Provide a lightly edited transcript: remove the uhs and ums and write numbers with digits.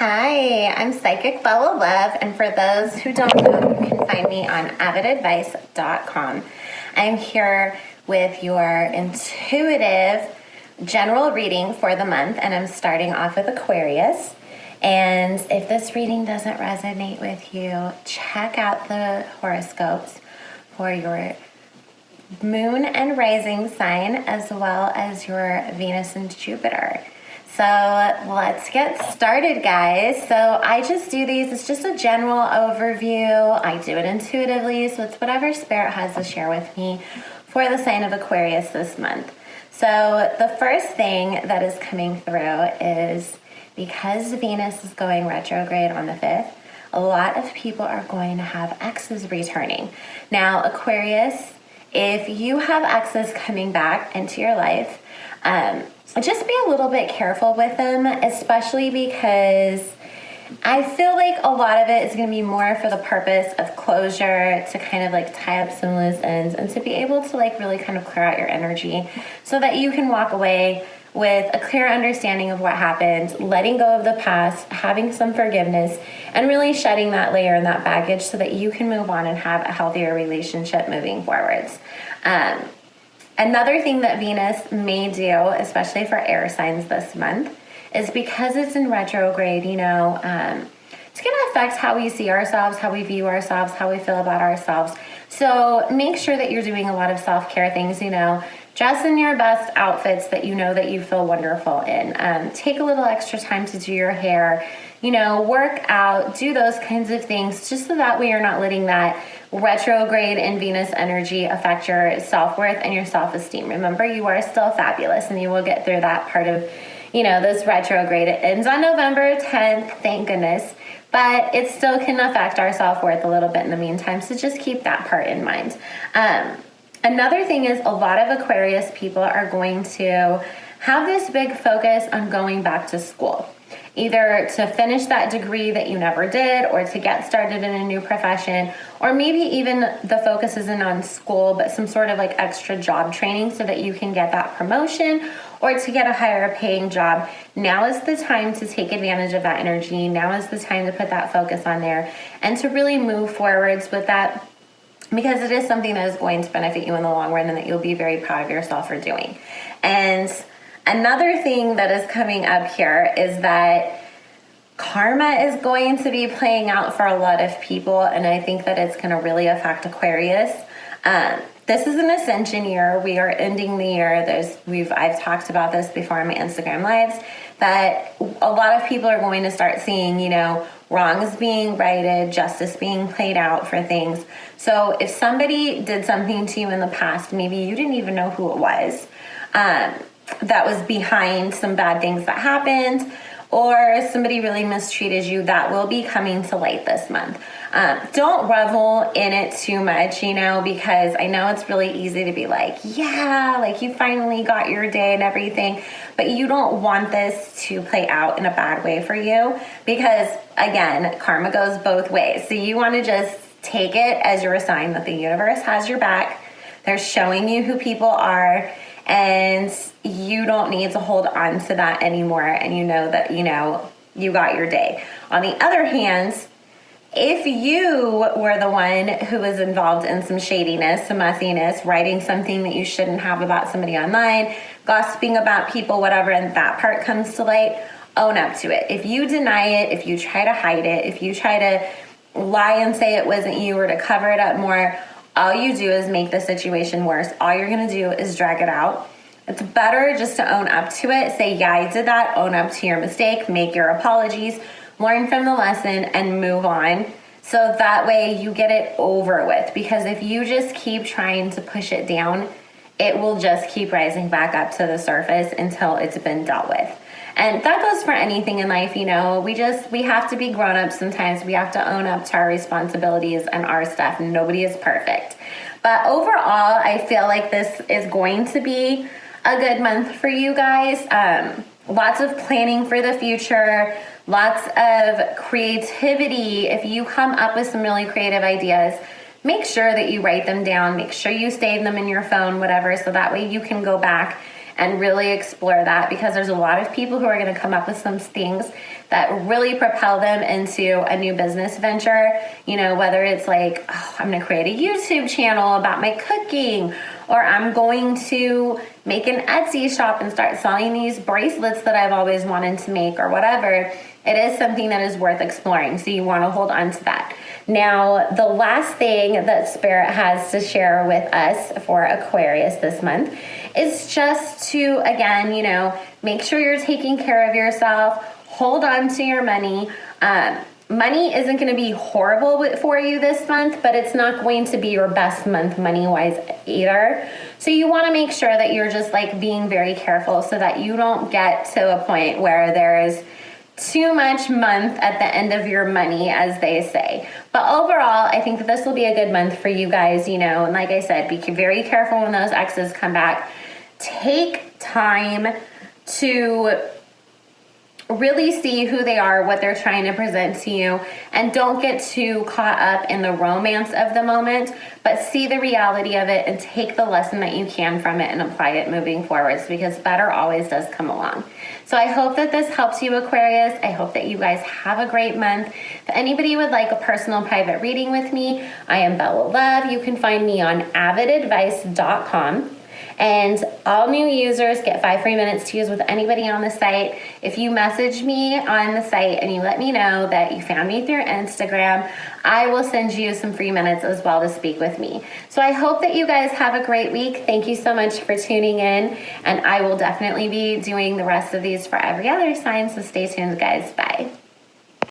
Hi, I'm Psychic Bella Love, and for those who don't know, you can find me on avidadvice.com. I'm here with your intuitive general reading for the month, and I'm starting off with Aquarius. And if this reading doesn't resonate with you, check out the horoscopes for your moon and rising sign, as well as your Venus and Jupiter. So let's get started, guys. So I just do these, it's just a general overview. I do it intuitively, so it's whatever Spirit has to share with me for the sign of Aquarius this month. So the first thing that is coming through is because Venus is going retrograde on the 5th, a lot of people are going to have exes returning. Now, Aquarius, if you have exes coming back into your life, just be a little bit careful with them, especially because I feel like a lot of it is going to be more for the purpose of closure, to kind of like tie up some loose ends and to be able to like really kind of clear out your energy so that you can walk away with a clear understanding of what happened, letting go of the past, having some forgiveness, and really shedding that layer and that baggage so that you can move on and have a healthier relationship moving forwards. Another thing that Venus may do, especially for air signs this month, is because it's in retrograde, it's going to affect how we see ourselves, how we view ourselves, how we feel about ourselves. So make sure that you're doing a lot of self-care things, dress in your best outfits that you know that you feel wonderful in. Take a little extra time to do your hair, work out, do those kinds of things, just so that way you're not letting that retrograde and Venus energy affect your self-worth and your self-esteem. Remember, you are still fabulous, and you will get through that part of, this retrograde. It ends on November 10th, thank goodness, but it still can affect our self-worth a little bit in the meantime, so just keep that part in mind. Another thing is a lot of Aquarius people are going to have this big focus on going back to school, either to finish that degree that you never did, or to get started in a new profession, or maybe even the focus isn't on school, but some sort of like extra job training so that you can get that promotion or to get a higher paying job. Now is the time to take advantage of that energy. Now is the time to put that focus on there and to really move forwards with that, because it is something that is going to benefit you in the long run and that you'll be very proud of yourself for doing. And another thing that is coming up here is that karma is going to be playing out for a lot of people, and I think that it's going to really affect Aquarius. This is an ascension year. We are ending the year. I've talked about this before on my Instagram lives, that a lot of people are going to start seeing, wrongs being righted, justice being played out for things. So if somebody did something to you in the past, maybe you didn't even know who it was, that was behind some bad things that happened, or somebody really mistreated you, that will be coming to light this month. Don't revel in it too much, because I know it's really easy to be like, yeah, like you finally got your day and everything, but you don't want this to play out in a bad way for you, because again, karma goes both ways. So you want to just take it as your sign that the universe has your back. They're showing you who people are, and you don't need to hold on to that anymore, and you know that you got your day. On the other hand, if you were the one who was involved in some shadiness, some messiness, writing something that you shouldn't have about somebody online, gossiping about people, whatever, and that part comes to light, own up to it. If you deny it, if you try to hide it, if you try to lie and say it wasn't you, or to cover it up more, all you do is make the situation worse. All you're going to do is drag it out. It's better just to own up to it. Say, yeah, I did that. Own up to your mistake. Make your apologies. Learn from the lesson and move on. So that way you get it over with. Because if you just keep trying to push it down, it will just keep rising back up to the surface until it's been dealt with. And that goes for anything in life, we have to be grown up sometimes. We have to own up to our responsibilities and our stuff. Nobody is perfect. But overall, I feel like this is going to be a good month for you guys. Lots of planning for the future, lots of creativity. If you come up with some really creative ideas, make sure that you write them down. Make sure you save them in your phone, whatever, so that way you can go back and really explore that, because there's a lot of people who are going to come up with some things that really propel them into a new business venture. You know, whether it's like, oh, I'm gonna create a YouTube channel about my cooking, or I'm going to make an Etsy shop and start selling these bracelets that I've always wanted to make, or whatever. It is something that is worth exploring, so you want to hold on to that. Now, the last thing that Spirit has to share with us for Aquarius this month is just to, again, you know, make sure you're taking care of yourself, hold on to your money. Money isn't going to be horrible for you this month, but it's not going to be your best month money-wise either. So you want to make sure that you're just like being very careful so that you don't get to a point where there is too much month at the end of your money, as they say. But overall, I think that this will be a good month for you guys, you know, and like I said, be very careful when those exes come back. Take time to really see who they are, what they're trying to present to you, and don't get too caught up in the romance of the moment, but see the reality of it and take the lesson that you can from it and apply it moving forwards, because better always does come along. So I hope that this helps you, Aquarius. I hope that you guys have a great month. If anybody would like a personal private reading with me, I am Bella Love. You can find me on avidadvice.com. And all new users get 5 free minutes to use with anybody on the site. If you message me on the site and you let me know that you found me through Instagram, I will send you some free minutes as well to speak with me. So I hope that you guys have a great week. Thank you so much for tuning in. And I will definitely be doing the rest of these for every other sign. So stay tuned, guys. Bye.